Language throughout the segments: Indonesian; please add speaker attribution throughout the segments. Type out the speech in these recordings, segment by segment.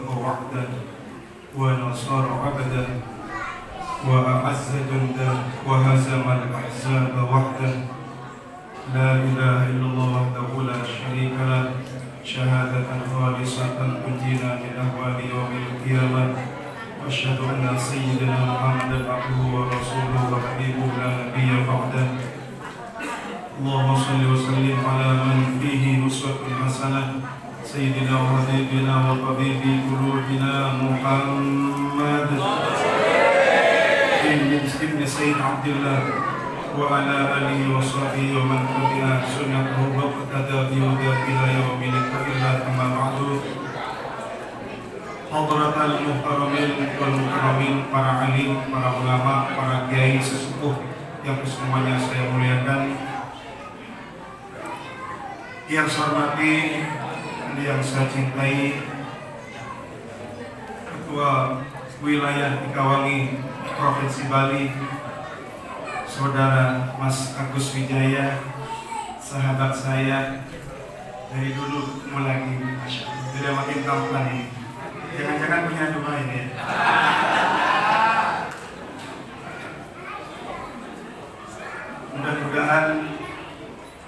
Speaker 1: وصدق وعده ونصر عبده وأعز جنده وهزم الأحزاب وحده. لا إله إلا الله وحده لا شريك له شهادة خالصة تنجينا من أهوال يوم القيامة. وأشهد أن سيدنا محمدا عبده ورسوله وحبيبه لا نبي بعده. اللهم صل وسلم على من فيه أسوة حسنة سيدنا وحبيبنا وطبيب قلوبنا محمد ابن سيد عبد الله وعلى آله وصحبه ومن تبع سنته واقتدى بهداه إلى يوم القيامة. أما بعد. Hadratal muhtaramin wal muhtaramin, para alim, para ulama, para kiai sesepuh yang semuanya saya muliakan, yang saya hormati, yang saya cintai, Ketua Wilayah Ikawangi Provinsi Bali, Saudara Mas Agus Wijaya, sahabat saya dari dulu mulai tidak makin tampan ini. Jangan-jangan punya doa ini ya. Mudah-mudahan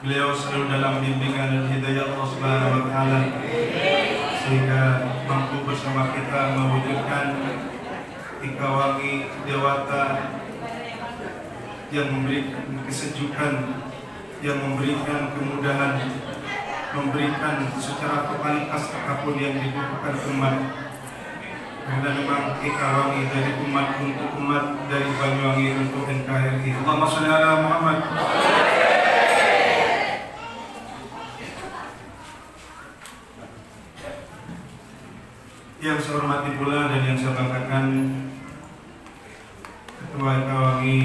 Speaker 1: beliau selalu dalam bimbingan dan hidayah Allah Subhanahu wa Ta'ala, sehingga mampu bersama kita mewujudkan Ikawangi Dewata yang memberikan kesejukan, yang memberikan kemudahan, memberikan secara totalitas apapun yang dibutuhkan umat. Karena memang Ikawangi dari umat untuk umat, dari Banyuwangi untuk NKRI. Allahumma sholli ala Muhammad. Yang saya hormati pula dan yang saya banggakan, Ketua Ikawangi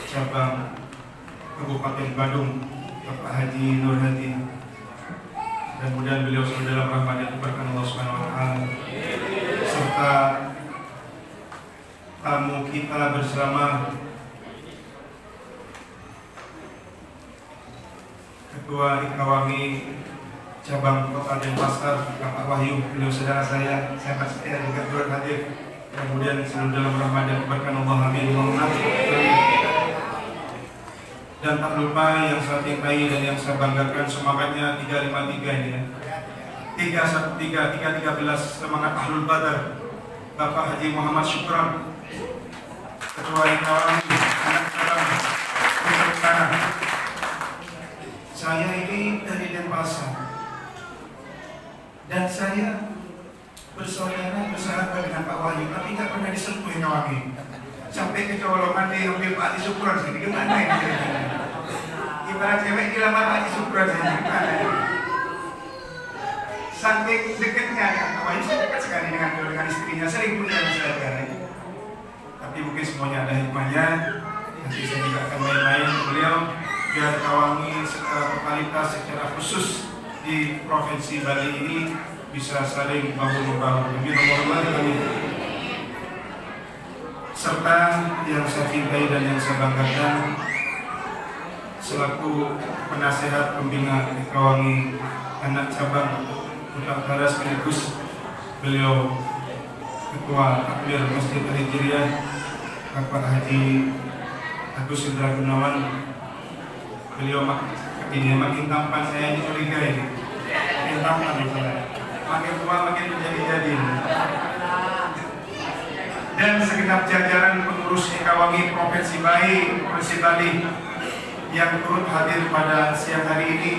Speaker 1: Cabang Kabupaten Badung, Bapak Haji Nur Hadi. Mudah-mudahan beliau selalu dalam rahmat dan berkah Allah Subhanahu wa Ta'ala, serta tamu kita bersama Ketua Ikawangi Cabang Kota Denpasar, Bapak Wahyu, beliau saudara saya, sahabat setia juga turut hadir. Kemudian selalu dalam rahmat dan berkah Allah, amin. Dan tak lupa yang saya cintai dan yang saya banggakan, semangatnya 353 ini ya. 313 semangat Ahlul Badar, Bapak Haji Muhammad Syukran, Ketua Ikawangi anak cabang Nusantara. Saya ini dari Denpasar dan saya bersaudara bersahabat dengan Pak Wahyu, tapi tidak pernah disentuh Ikawangi. Sampai kecolongan diambil Pak Haji Syukran, jadi gimana ini? Ibarat cewek dilamar Pak Haji Syukran, jadi gimana ini? Saking dekatnya dengan Pak Wahyu, saya dekat sekali dengan istrinya, sering pun dengan saya. Tapi mungkin semuanya ada hikmahnya. Nanti saya juga akan main-main ke beliau, biar Ikawangi secara totalitas, secara khusus di Provinsi Bali ini bisa saling bahu-membahu. Amin. Serta yang saya cintai dan yang saya banggakan, selaku penasehat pembina Ikawangi anak cabang Utara sekaligus beliau Ketua Takmir Masjid Al-Hijriyah, Bapak Haji Agus Indra Gunawan. Beliau makin tampan, saya ini curiga ini. Makin tampan misalnya, makin tua makin menjadi-jadi. Dan segenap jajaran pengurus Ikawangi Provinsi Bali yang turut hadir pada siang hari ini,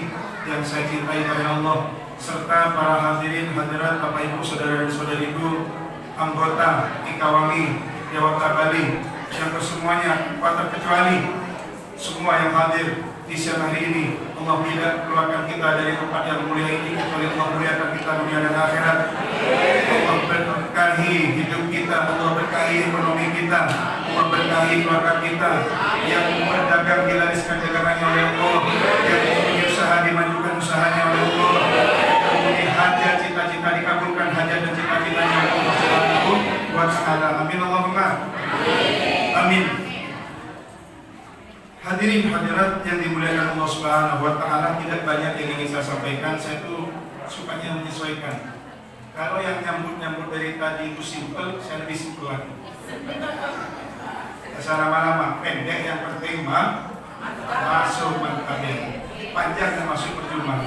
Speaker 1: yang saya cintai karena Allah, serta para hadirin hadirat Bapak Ibu saudara dan saudariku anggota Ikawangi Dewata Bali yang kesemuanya tanpa terkecuali, semua yang hadir di siang hari ini. Allah tidak keluarkan kita dari tempat yang mulia ini kecuali Allah muliakan kita dunia dan akhirat. Allah berkahi hidup kita, Allah berkahi ekonomi kita, Allah berkahi keluarga kita, yang berdagang dilariskan dagangannya oleh Allah, yang mempunyai usaha dimajukan usahanya oleh Allah, yang mempunyai hajat cita-cita dikabulkan hajat dan cita-citanya oleh Allah Subhanahu wa Ta'ala. Amin Allahumma amin. Hadirin hadirat yang dimuliakan Allah Subhanahu wa Ta'ala, tidak banyak yang ingin saya sampaikan. Saya tuh sukanya menyesuaikan. Kalau yang nyambut dari tadi itu simpel, saya lebih simpel lagi. Asal lama-lama, pendek yang penting masuk mantabnya. Panjang yang masuk percuma.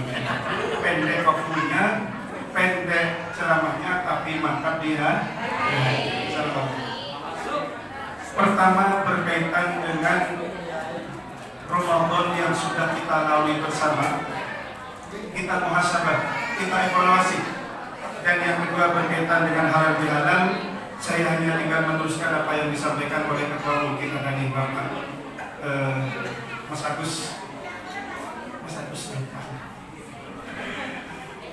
Speaker 1: Pendek waktunya, pendek ceramahnya, tapi mantap dia. Pertama berkaitan dengan Ramadan yang sudah kita lalui bersama. Kita muhasabah, kita evaluasi. Dan yang kedua berkaitan dengan halal bihalal. Saya hanya tinggal meneruskan apa yang disampaikan oleh ketua umum kita tadi, Bapak Mas Agus.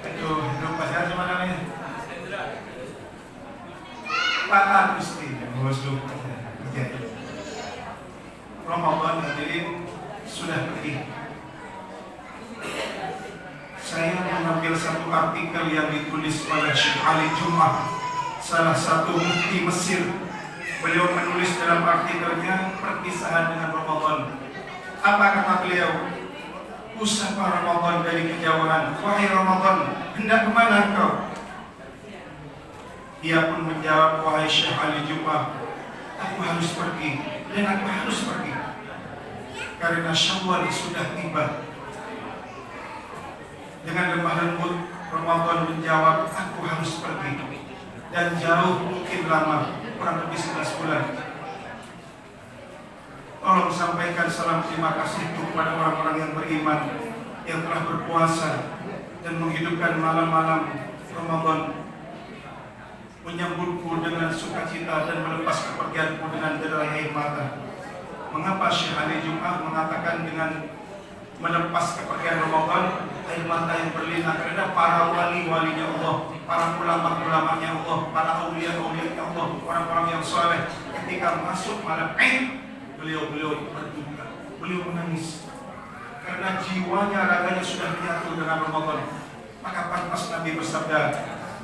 Speaker 1: Aduh, lupa saya siapa namanya? Pak Agusti, bos lupa. Ramadan hadirin sudah pergi. Saya mengambil satu artikel yang ditulis oleh Syekh Ali Jum'ah, salah satu mufti Mesir. Beliau menulis dalam artikelnya perpisahan dengan Ramadan. Apa kata beliau? Usapa Ramadan dari kejauhan. Wahai Ramadan, hendak kemana engkau? Ia pun menjawab, wahai Syekh Ali Jum'ah, aku harus pergi dan aku harus pergi karena Syawal sudah tiba. Dengan lemah lembut Ramadan menjawab, aku harus pergi dan jauh, mungkin lama, kurang lebih 11 bulan. Tolong sampaikan salam terima kasih kepada orang-orang yang beriman, yang telah berpuasa dan menghidupkan malam-malam Ramadan, menyambutku dengan sukacita dan melepas kepergianku dengan derai air mata. Mengapa Syekh Ali Jum'ah mengatakan dengan melepas kepergian Ramadan air mata yang berlinang? Karena para wali-walinya Allah, para ulama-ulamanya Allah, para aulia-aulianya Allah, orang-orang yang soleh, ketika masuk malam beliau berduka, beliau menangis karena jiwanya, raganya sudah menyatu dengan Ramadan. Maka pantas Nabi bersabda,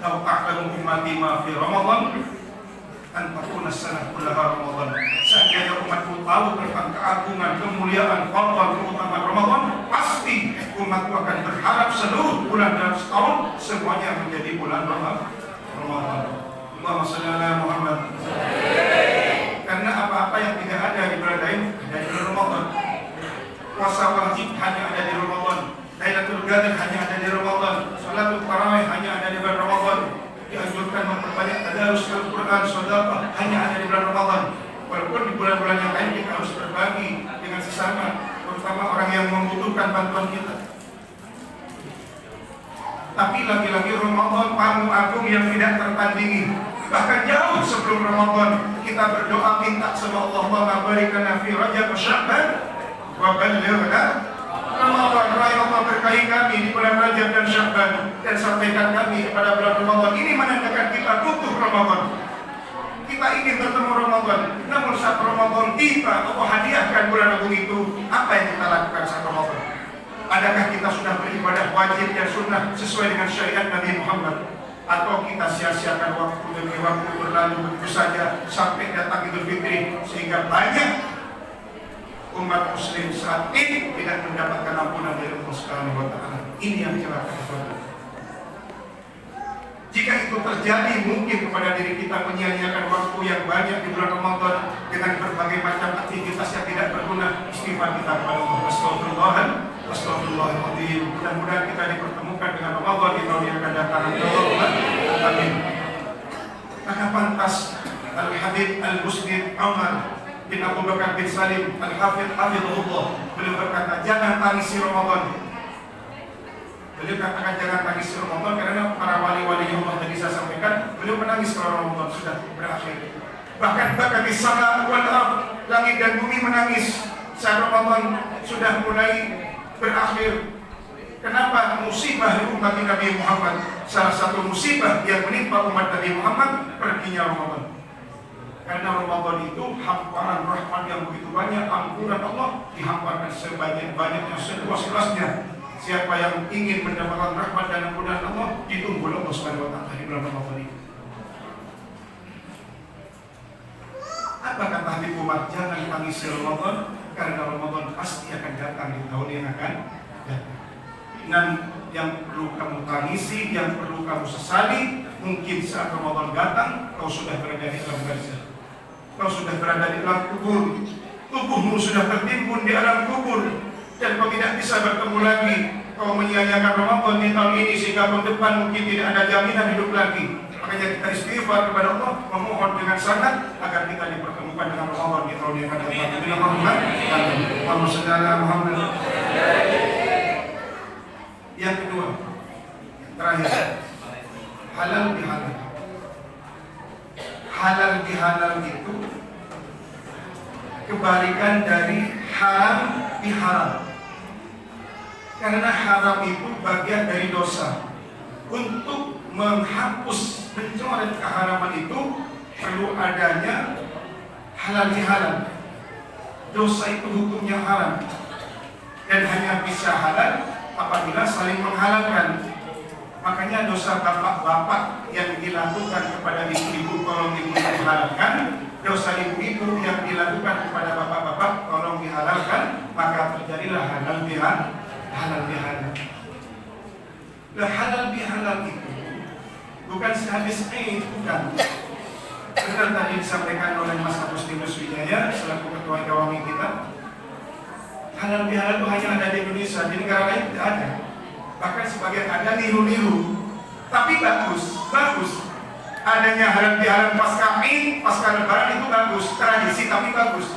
Speaker 1: "Lau ta'lamu ummati ma fi Ramadan, an takuna sanah kullaha Ramadan." Seandainya umatku tahu tentang keagungan, kemuliaan, fadl, keutamaan Ramadan, pasti umatku akan berharap seluruh bulan dalam setahun semuanya menjadi bulan Ramadan. Allahumma shalli ala Muhammad. Karena apa-apa yang tidak ada di bulan lain ada di bulan Ramadan. Puasa wajib hanya ada di Ramadan. Lailatul Qadar hanya ada di Ramadan. Salatul Tarawih hanya ada di bulan Ramadan. Dianjurkan memperbanyak tadarus Al-Quran, sedekah hanya ada di bulan Ramadan. Walaupun di bulan-bulan yang lain kita harus berbagi dengan sesama, terutama orang yang membutuhkan bantuan kita. Tapi lagi-lagi Ramadan panggung agung yang tidak tertandingi. Bahkan jauh sebelum Ramadan kita berdoa minta sama Allah, barik lana fi Rajab wa Sya'ban wa ballighna Ramadan. Ya Allah, berkahi kami di bulan Rajab dan Sya'ban dan sampaikan kami kepada bulan Ramadan. Ini menandakan kita butuh Ramadan. Kita ingin bertemu Ramadan. Namun saat Ramadan tiba, Allah hadiahkan bulan agung itu, apa yang kita lakukan saat Ramadan? Adakah kita sudah beribadah wajib dan sunnah sesuai dengan syariat Nabi Muhammad? Atau kita sia-siakan waktu demi waktu berlalu begitu saja sampai datang Idul Fitri, sehingga banyak umat muslim saat ini tidak mendapatkan ampunan dari Allah Subhanahu wa Ta'ala. Ini yang celaka. Jika itu terjadi, mungkin kepada diri kita menyia-nyiakan waktu yang banyak di bulan Ramadan dengan berbagai macam aktivitas yang tidak berguna. Istighfar kita kepada Allah. Astagfirullahaladzim. Mudah-mudahan kita dipertemukan dengan Ramadan di tahun yang akan datang. Amin. Maka pantas Al-Habib Al-Musnid Umar bin Abu Bakar bin Salim Al-Hafidh Hafidhullah, beliau berkata, jangan tangisi Ramadan. Beliau katakan jangan tangisi Ramadan karena para wali-wali yang Allah tadi saya sampaikan, beliau menangis kalau Ramadan sudah berakhir. Bahkan bagi sama wal ardh, langit dan bumi menangis saat Ramadan sudah mulai berakhir. Kenapa? Musibah di umat Nabi Muhammad. Salah satu musibah yang menimpa umat Nabi Muhammad, perginya Ramadan. Karena Ramadan itu hamparan rahmat yang begitu banyak, ampunan Allah dihamparkan sebanyak-banyaknya, seluas-luasnya. Siapa yang ingin mendapatkan rahmat dan ampunan Allah, ditunggu Allah Subhanahu wa Ta'ala di bulan Ramadan ini. Apa kata Habib Umar? Jangan tangisi Ramadan, karena Ramadan pasti akan datang di tahun yang akan datang. Dan yang perlu kamu tangisi, yang perlu kamu sesali Mungkin saat Ramadan datang, kau sudah berada di alam barzakh, kau sudah berada di alam kubur, tubuhmu sudah tertimbun di alam kubur, dan kau tidak bisa bertemu lagi. Kau menyia-nyiakan Ramadan di tahun ini sehingga tahun depan mungkin tidak ada jaminan hidup lagi. Makanya kita istighfar kepada Allah, memohon dengan sangat agar kita dipertemukan dengan Ramadan di tahun yang akan datang. Bila Muhammad sallallahu Muhammad. Yang kedua, terakhir, halal bihalal. Halal bihalal itu kebalikan dari haram biharam. Karena haram itu bagian dari dosa. Untuk menghapus, mencoret keharaman itu perlu adanya halal bihalal. Dosa itu hukumnya haram dan hanya bisa halal apabila saling menghalalkan. Makanya dosa bapak-bapak yang dilakukan kepada ibu-ibu tolong ibu dihalalkan, dosa ibu-ibu yang dilakukan kepada bapak-bapak tolong dihalalkan, maka terjadilah halal bihalal. Nah, halal bihalal itu bukan sehabis bukan. Benar tadi disampaikan oleh Mas Agustinus Wijaya selaku ketua Kawami kita. Halal bihalal itu hanya ada di Indonesia, di negara lain tidak ada. Bahkan sebagian ada niru-niru. Tapi bagus. Adanya halal bihalal pasca lebaran itu bagus, tradisi tapi bagus.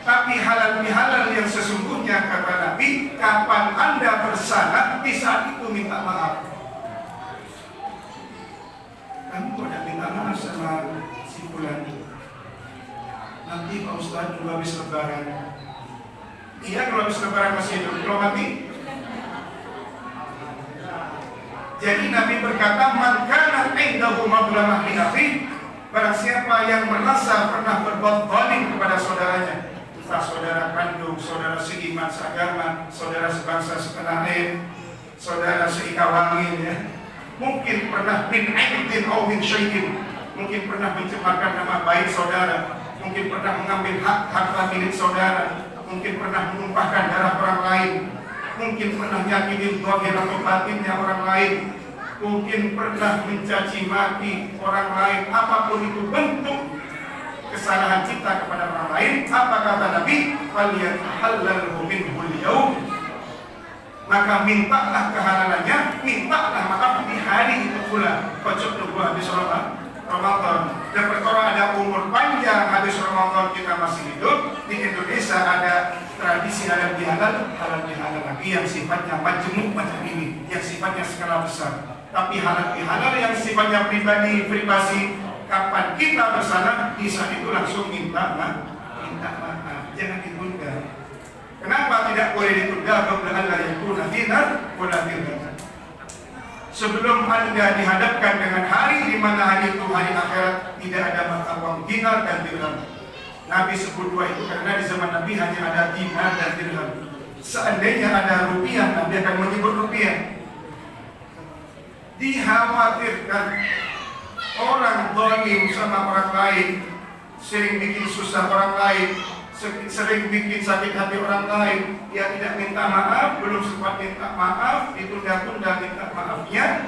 Speaker 1: Tapi halal bihalal yang sesungguhnya kata Nabi, kapan Anda bersalah di saat itu minta maaf. Kamu kok tidak minta maaf sama si fulan? Nanti Pak Ustaz juga habis lebaran. Iya, kalau habis lebaran masih hidup, kalau mati. Jadi Nabi berkata, man kana indahu madlamah li akhi, barang siapa yang merasa pernah berbuat zalim kepada saudaranya, entah saudara kandung, saudara seiman seagama, saudara sebangsa setanah air, saudara seikawangin, ya. Mungkin pernah min aibin atau min syai'in, mungkin pernah mencemarkan nama baik saudara, mungkin pernah mengambil hak harta milik saudara, mungkin pernah menumpahkan darah orang lain, mungkin pernah nyakitin zahir atau batinnya orang lain, mungkin pernah mencaci maki orang lain. Apapun itu bentuk kesalahan kita kepada orang lain, apa kata Nabi? Falyatahallalhu minhul yaum, maka mintalah kehalalannya, mintalah maaf di hari itu pula. Kocok tunggu habis Ramadan. Dan perkara ada umur panjang habis Ramadan kita masih hidup. Di Indonesia ada tradisi halal bihalal lagi yang sifatnya majmuk macam ini, yang sifatnya skala besar. Tapi halal bihalal yang sifatnya privasi, kapan kita bersalah di saat itu langsung minta maaf, jangan ditunda. Kenapa tidak boleh ditunda? Qabla an la yakuna dinar wala dirham. Sebelum Anda dihadapkan dengan hari di mana hari itu hari akhirat, tidak ada mata uang dinar dan dirham. Nabi sebut dua itu karena di zaman Nabi hanya ada dinar dan dirham. Seandainya ada rupiah, Nabi akan menyebut rupiah. Dikhawatirkan orang zalim sama orang lain, sering bikin susah orang lain, sering bikin sakit hati orang lain. Dia tidak minta maaf, belum sempat minta maaf, ditunda-tunda minta maafnya,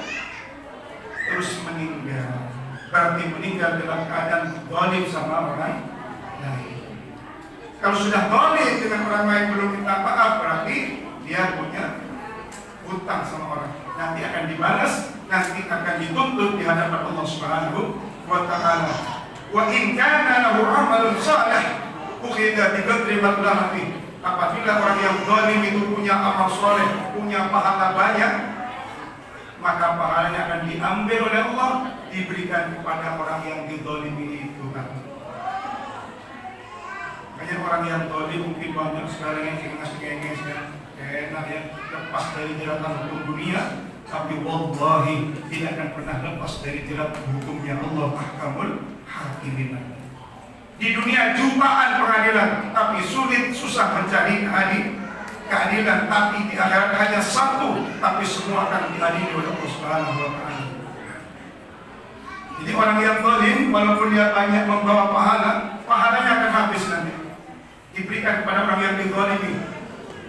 Speaker 1: terus meninggal. Berarti meninggal dalam keadaan zalim sama orang lain. Kalau sudah zalim dengan orang lain belum minta maaf, berarti dia punya hutang sama orang. Nanti akan dibalas, nanti akan dituntut di hadapan Allah Subhanahu wa Ta'ala. Wa in kana lahu 'amalun shalih ukhidha bi qadri madlamati. Apabila orang yang zalim itu punya amal soleh, punya pahala banyak, maka pahalanya akan diambil oleh Allah, diberikan kepada orang yang dizalimi itu. Banyak orang yang zalim mungkin banyak sekarang yang ngasih kayak enak ya, lepas dari jeratan hukum dunia, tapi wallahi tidak akan pernah lepas dari jerat hukumnya Allah Ahkamul Hakimin. Di dunia jutaan pengadilan, tapi sulit, susah mencari keadilan. Tapi di akhirat hanya satu, tapi semua akan diadili oleh Allah Subhanahu wa Ta'ala. Jadi orang yang zalim, walaupun dia banyak membawa pahalanya akan habis nanti. Diberikan kepada orang yang dizalimi.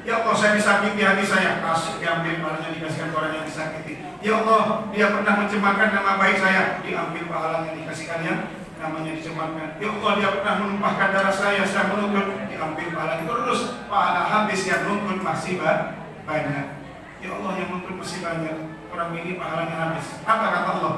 Speaker 1: Ya Allah, saya disakiti hati saya, kasih diambil pahalanya dikasihkan ke orang yang disakiti. Ya Allah, dia pernah mencemarkan nama baik saya, diambil pahalanya dikasihkan yang namanya dicemarkan. Ya Allah, dia pernah menumpahkan darah saya menuntut, diambil pahalanya. Terus pahala habis, yang nuntut masih banyak. Ya Allah, yang nuntut masih banyak. Orang ini pahalanya habis. Apa kata Allah?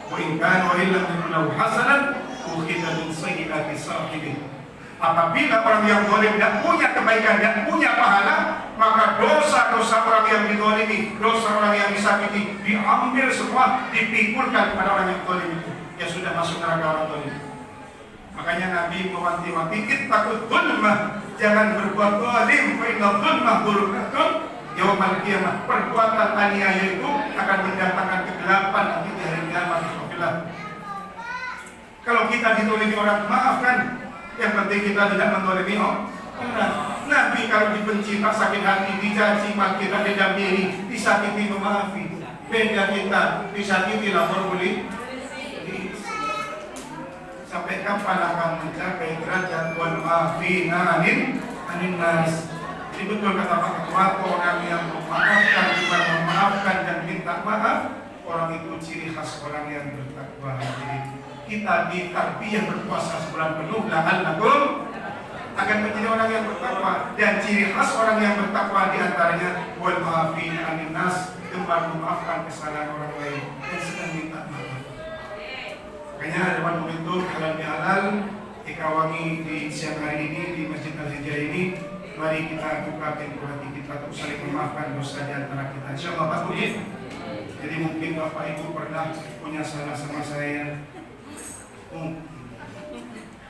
Speaker 1: Wa in kana wa illam yakun lahu hasanat ukhidha min sayyi'ati sahibihi. Apabila orang yang zalim tidak punya kebaikan, tidak punya pahala, maka dosa-dosa orang yang dizalimi, dosa orang yang disakiti diambil semua, dipikulkan pada orang yang zalim itu. Ya sudah masuk neraka orang zalim. Makanya Nabi mewanti-wanti, ittaqul dzulma, jangan berbuat zalim, fa inna dzulma dzulmatun yaumil qiyamah. Perbuatan aniaya itu akan mendatangkan kegelapan nanti di hari kiamat. Kalau kita dizalimi orang, maafkan. Yang penting kita tidak menzalimi orang. Nabi kalau dibenci, tak sakit hati, dicaci maki, tak didampingi, disakiti, memaafi. Beda kita, disakiti lapor boleh. Sampai kapan akan mencapai derajat wal afina anin nas? Ini betul kata Pak Ketua, orang yang memaafkan, bukan memaafkan dan minta maaf, orang itu ciri khas orang yang bertakwa. Kita ditarbiyah berpuasa sebulan penuh, la'allakum akan menjadi orang yang bertakwa. Dan ciri khas orang yang bertakwa diantaranya wal maafin anin nas, gemar memaafkan kesalahan orang lain dan sedang minta maaf. Makanya ada momentum halal bihalal Ikawangi di siang hari ini di Masjid Al-Hijrah ini, mari kita buka pintu hati kita untuk saling memaafkan dosa di antara kita. Insyaallah Pak Budi. Jadi mungkin Bapak Ibu pernah punya salah sama saya.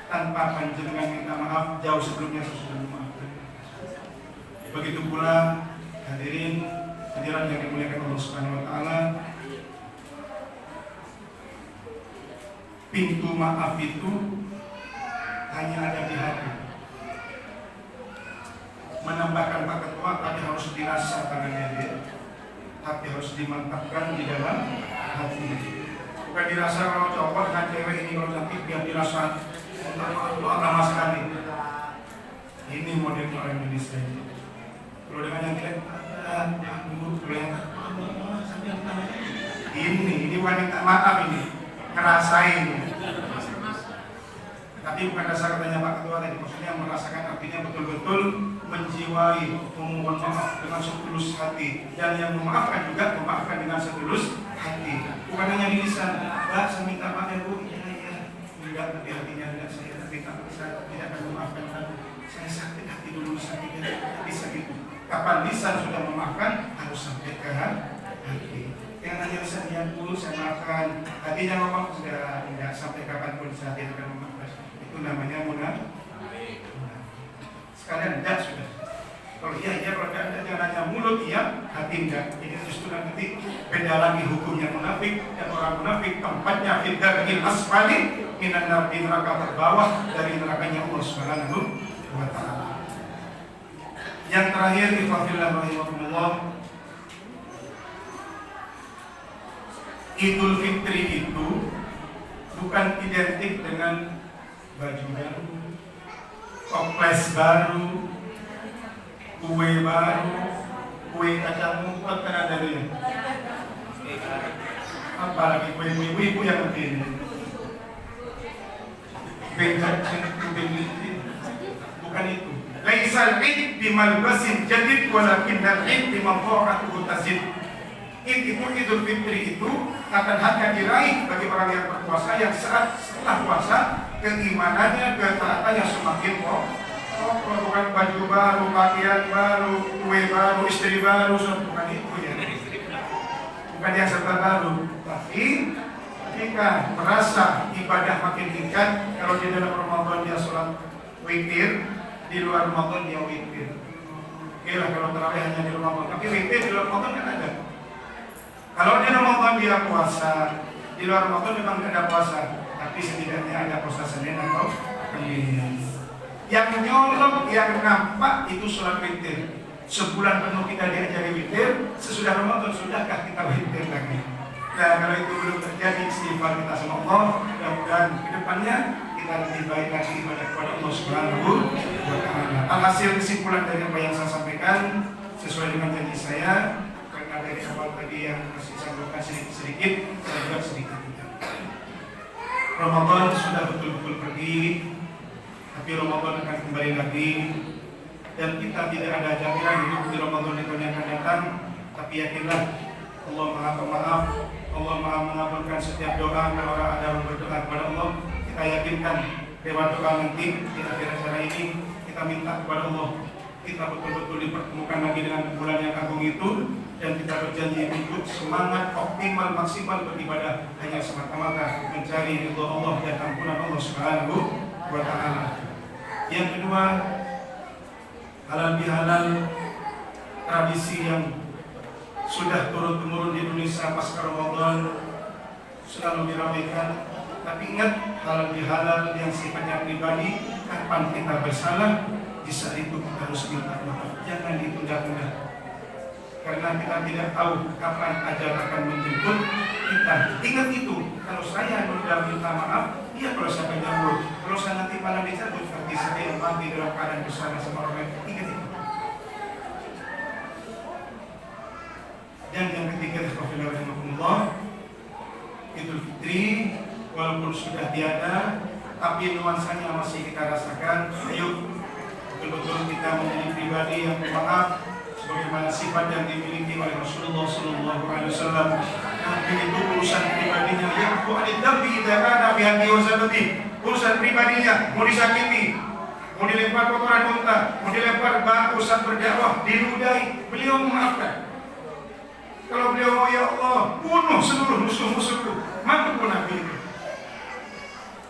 Speaker 1: Tanpa panjenengan minta maaf jauh sebelumnya saya sudah memaafkan. Begitu pula hadirin yang dimuliakan Allah Subhanahu wa taala, pintu maaf itu hanya ada di hati. Menambahkan Pak Ketua tadi harus dirasa tangannya dia, tapi harus dimantapkan di dalam hati. Bukan dirasa kalau cowok dengan cewek ini kalau cantik biar dirasa lama sekali. Ini model orang Indonesia. Kalau dengan yang tidak ini wanita maaf ini ngerasain. Tapi bukan dasar katanya Pak Ketua tadi, maksudnya merasakan artinya betul-betul menjiwai, memohon maaf dengan setulus hati, dan yang memaafkan juga memaafkan dengan setulus hati. Bukan hanya di lisan, Mbak saya minta maaf ya Bu, iya, tidak tapi hatinya tidak saya tidak akan memaafkan kamu. Saya sakit hati dulu, sakitnya bisa gitu. Kapan lisan sudah memaafkan harus sampai ke hati. Yang hanya lisan yang dulu saya maafkan, hatinya ngomong sudah tidak sampai kapanpun saya tidak akan memaafkan. Itu namanya munafik. Sekalian tidak sudah. Kalau iya, kalau tidak, jangan hanya mulut iya, hati enggak. Ini justru nanti beda lagi hukumnya munafik. Dan orang munafik tempatnya fid-darkil asfali minan nar, di neraka terbawah dari nerakanya Allah Subhanahu wa taala. Yang terakhir, ikhwafillah rahimakumullah, Idul Fitri itu bukan identik dengan baju baru, toples baru, kue baru, kue kacang mumpet kan ada dia. Apalagi kue ibu yang begini. Bukan itu. Laisal id bimalbasin jadid walakinnal id bimanfa'atuhu tazid. Itu Idul Fitri itu akan hanya diraih bagi orang yang berpuasa yang saat setelah puasa keimanannya, ketaatannya semakin bukan baju baru, pakaian baru, kue baru, istri baru, bukan itu ya. Bukan yang serta baru, tapi ketika merasa ibadah makin tingkat, kalau di dalam Ramadan dia sholat witir, di luar Ramadan dia witir. Oke lah kalau tarawih hanya di Ramadan, tapi witir di luar Ramadan kan ada. Kalau di Ramadan dia puasa, di luar Ramadan memang tidak ada puasa, tapi setidaknya ada puasa Senin atau Kamis. Yang nyolong, yang nampak itu sholat witir. Sebulan penuh kita diajari witir, sesudah Ramadan sudahkah kita witir lagi? Nah kalau itu belum terjadi, istighfar kita sama Allah, mudah-mudahan ke depannya kita kita lebih baik lagi ibadah kepada Allah Subhanahu wa Ta'ala. Alhasil kesimpulan dari apa yang saya sampaikan sesuai dengan janji saya, karena dari awal tadi yang masih sampaikan sedikit-sedikit, saya juga sedikit. Ramadan sudah betul-betul pergi, tapi Ramadan akan kembali lagi, dan kita tidak ada jaminan hidup di Ramadan itu yang akan datang. Tapi yakinlah Allah Maha Pemaaf, Allah Maha mengabulkan setiap doa. Kalau orang ada yang berdoa kepada Allah, kita yakinkan lewat doa nanti di akhir acara ini kita minta kepada Allah, kita betul-betul dipertemukan lagi dengan bulan yang agung itu, dan kita berjanji untuk semangat optimal maksimal beribadah hanya semata-mata mencari ridho Allah dan ampunan Allah Subhanahu wa Ta'ala. Yang kedua, halal bihalal tradisi yang sudah turun-temurun di Indonesia pasca Ramadan selalu diramaikan. Tapi ingat, halal bihalal yang sifatnya pribadi, kapan kita bersalah, di saat itu kita harus minta maaf, jangan ditunda-tunda. Karena kita tidak tahu kapan ajal akan menjemput kita. Ingat itu, kalau saya sudah minta maaf, iya kalau saya menyambut, kalau saya nanti malam dicabut, nanti saya yang mati dalam keadaan bersama sama orang lain. Ingat itu. Dan yang ketiga, Alhamdulillah, Idul Fitri, walaupun sudah tiada, tapi nuansanya masih kita rasakan. Ayo betul-betul kita menjadi pribadi yang pemaaf, sebagaimana sifat yang dimiliki oleh Rasulullah SAW. Nabi itu urusan pribadinya, yang bu'anid dambi idha'ana bihati wa zabati. Urusan pribadinya, mau disakiti, mau dilempar kotoran unta, mau dilempar batu saat berdakwah, diludahi, beliau memaafkan. Kalau beliau mau, ya Allah, bunuh seluruh musuh-musuhku, mampu Nabi itu.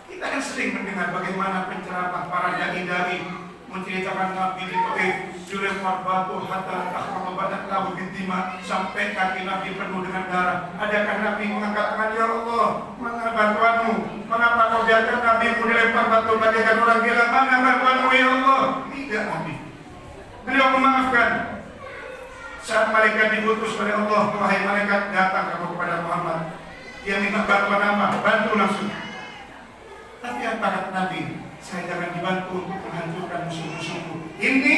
Speaker 1: Kita kan sering mendengar bagaimana penceramah para dai-dai menceritakan Nabi di Taif dilempar batu hatta akhram badan lahu bintima, sampai kaki Nabi penuh dengan darah. Adakah Nabi mengangkat tangan, ya Allah, mana bantuanmu? Mengapa kau biarkan Nabi dilempar batu bagaikan orang gila? Mana bantuanmu, ya Allah? Tidak, Nabi. Beliau memaafkan. Saat malaikat diutus oleh Allah, wahai malaikat, datang kamu kepada Muhammad. Dia minta bantuan apa? Bantu langsung. Tapi apa kata Nabi? Saya jangan dibantu untuk menghancurkan musuh-musuhku. Ini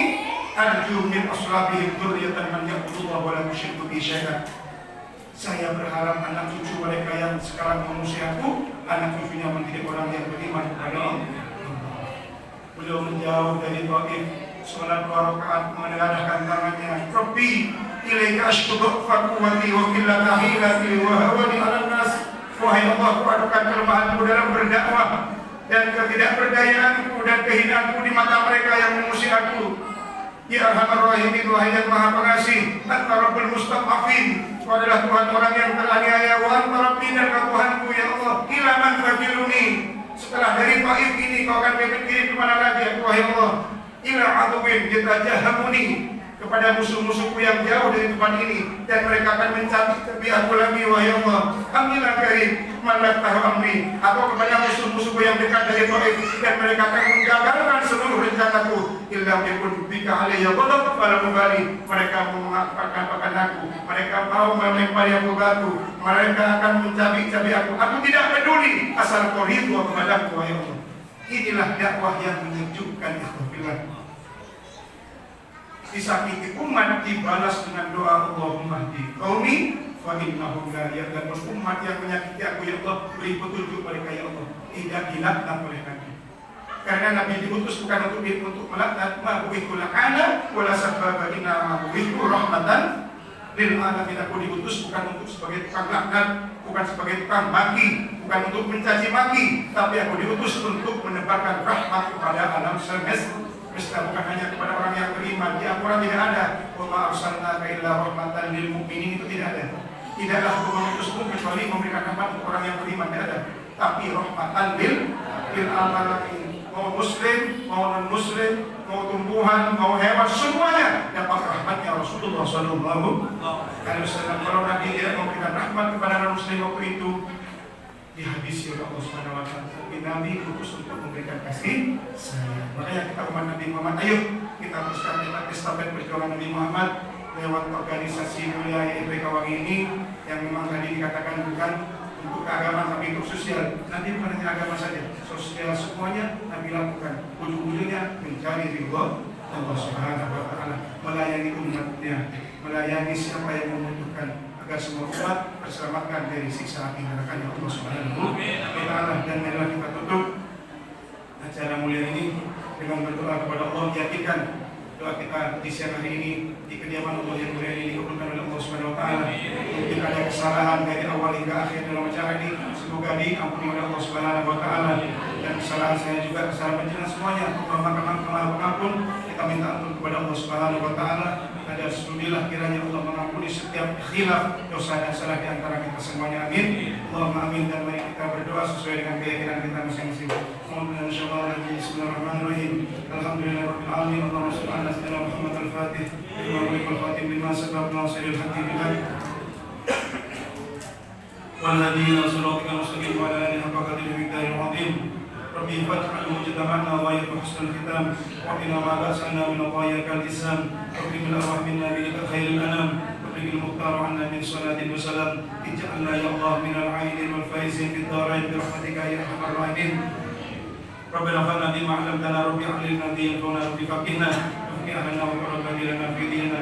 Speaker 1: arju min aslabihim dzurriyyatan man ya'budullaha wa la yusyriku bihi syai'an. Saya berharap anak cucu mereka yang sekarang mengusir aku, anak cucunya menjadi orang yang beriman kepada Allah. Beliau menjauh dari Taif, sholat 2 rakaat, menengadahkan tangannya. Rabbi, ilaika ashku dha'fa quwwati wa qillata hilati wa hawani 'alan nas. Wahai Allah, aku adukan kelemahanku dalam berdakwah dan ketidakberdayaanku dan kehinaanku di mata mereka yang mengusir aku. Ya Arhamar Rahimin, wahai yang Maha Pengasih, Anta Rabbul Mustad'afin, Kau adalah Tuhan orang yang teraniaya. Wa Anta Rabbi, dan Kau Tuhanku, ya Allah. Ila man fadiluni, setelah dari Taif ini Kau akan kirim kemana lagi, wahai Allah? Ila aduwin yatajahamuni, kepada musuh-musuhku yang jauh dari tempat ini, dan mereka akan mencabik aku lagi, wahai Allah. Amillah karim malak tahu amri, atau kepada musuh-musuhku yang dekat dari Taif, dan mereka akan menggagalkan seluruh rencanaku. Illa yakun bika alayya ghadab fala mubali, mereka mengapakan aku, mereka mau melempari aku batu, mereka akan mencabik-cabik aku tidak peduli asal Kau ridho kepadaku, wahai Allah. Inilah dakwah yang menyejukkan ikhwan. Disakiti umat dibalas dengan doa Allahumma hdi qaumi fa innahum la yahtadun. Umat yang menyakiti aku, ya Allah, beri petunjuk mereka, ya Allah, tidak dilaknat oleh Nabi. Karena Nabi diutus bukan untuk melaknat, ma buitu la'ana wala sababa, inna ma buitu rahmatan lil alamin. Aku diutus bukan untuk sebagai tukang laknat, bukan sebagai tukang maki, bukan untuk mencaci maki, tapi aku diutus untuk menebarkan rahmat kepada alam semesta. Bukan hanya kepada orang yang beriman. Di Al-Quran tidak ada wa ma arsalnaka illa rahmatan lil mu'minin, itu tidak ada. Tidaklah aku mengutusmu kecuali memberikan rahmat untuk orang yang beriman, tidak ada. Tapi rahmatan lil alamin. Mau muslim, mau non muslim, mau tumbuhan, mau hewan, semuanya dapat rahmatnya Rasulullah sallallahu alaihi wasallam. Kalau Nabi tidak memberikan rahmat kepada non muslim waktu itu, dihabisi oleh Allah Subhanahu wa Ta'ala. Tapi Nabi khusus untuk memberikan kasih sayang. Makanya kita umat Nabi Muhammad, ayo kita teruskan estafet perjuangan Nabi Muhammad lewat organisasi mulia YPK Wangi ini, yang memang tadi dikatakan bukan untuk keagamaan tapi untuk sosial. Nanti bukan hanya agama saja, sosial semuanya Nabi lakukan. Ujung-ujungnya mencari ridho Allah Subhanahu wa Ta'ala, melayani umatnya, melayani siapa yang membutuhkan, agar semua umat terselamatkan dari siksa api neraka Allah Subhanahu wa Ta'ala. Dan marilah kita tutup acara mulia ini dengan berdoa kepada Allah, yakinkan doa kita di siang hari ini di kediaman Allah yang mulia ini dikabulkan oleh Allah Subhanahu wa Ta'ala. Mungkin ada kesalahan dari awal hingga akhir dalam acara ini, semoga diampuni oleh Allah Subhanahu wa Ta'ala. Dan kesalahan saya juga, kesalahan panjenengan semuanya, Allah mengampun. Kita minta ampun kepada Allah Subhanahu wa Ta'ala. Ada sudahlah kiranya Allah mengampuni setiap khilaf, dosa dan salah di antara kita semuanya. Amin. Allahumma amin. Dan mari kita berdoa sesuai dengan keyakinan kita masing-masing. Bismillahirrahmanirrahim. Alhamdulillahirabbil alamin. Allahumma shalli ala sayyidina Muhammad al-Fatih lima ughliqa al-khatim lima sabaq nasiril haqqi bil haqq wal hadi ila siratikal mustaqim wa ala alihi haqqa qadrihi miqdaril azim. Rabbi faj'al mujtama'ana wa husnul khitam wa qina ma ba'sana min dhayyakal islam wa qina arwah minna bi khairil anam wa qina al-muqtar 'anna min salatin wa salam ij'alna ya Allah min al-'ainin wal faizin fid darain bi rahmatika ya arhamar rahimin. Rabbana fa'alna bima 'allamtana rabbi 'allimna bi yanfa'una rabbi faqihna wa ahlana wa rabbana lana fi dinina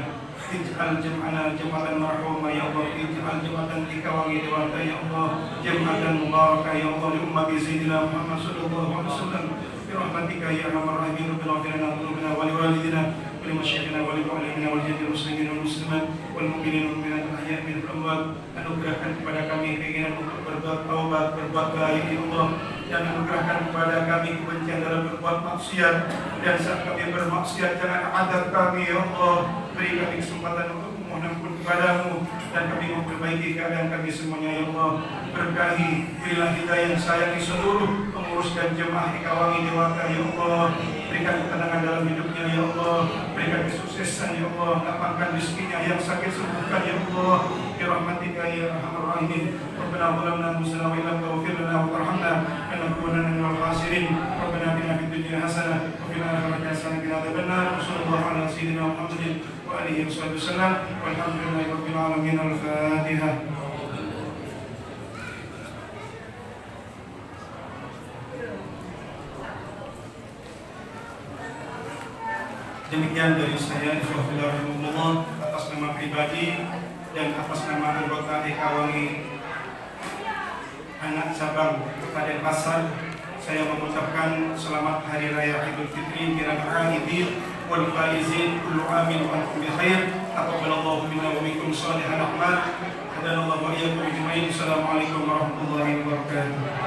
Speaker 1: ij'al jam'ana jam'atan marhumah ya Allah, ij'al jam'atan dikawangi dewata ya Allah, jam'atan mubarakah ya Allah, li ummati sayyidina Muhammad sallallahu alaihi wasallam bi rahmatika ya arhamar rahimin. Rabbana ighfir lana dhunubana wa li walidina wa li masyayikhina wa li mu'allimina wal jami'il muslimin wal muslimat wal mu'minin wal mu'minat al-ahya'i minhum wal amwat. Anugerahkan kepada kami keinginan untuk berbuat taubat, berbuat baik ya Allah, dan anugerahkan kepada kami kebencian dalam berbuat maksiat, dan saat kami bermaksiat jangan adab kami ya Allah. Beri kami kesempatan untuk memohon ampun kepadamu, dan kami memperbaiki keadaan kami semuanya ya Allah. Berkahi, berilah hidayah, sayangi seluruh pengurus dan jemaah Ikawangi Dewata ya Allah. Berikan ketenangan dalam hidupnya ya Allah, berikan kesuksesan ya Allah, lapangkan rezekinya, yang sakit sembuhkan ya Allah, bi rahmatika ya arhamar rahimin. Rabbana zalamna anfusana wa illam taghfir lana wa tarhamna lanakunanna minal khasirin. Rabbana atina fid dunya hasanah wa fil akhirati hasanah wa qina adzabannar. Sallallahu ala sayyidina Muhammadin wa alihi wasallam. Walhamdulillahi rabbil alamin. Al-Fatihah. Demikian dari saya, Bismillahirrahmanirrahim, atas nama pribadi dan atas nama anggota Ikawangi Anak Cabang Kabupaten Pasar, saya mengucapkan selamat Hari Raya Idul Fitri minal aidin wal faizin, kullu amin wa antum bi khair. Taqabbalallahu minna wa minkum shalihal a'mal. Hadanallahu wa iyyakum ajma'in. Assalamualaikum warahmatullahi wabarakatuh.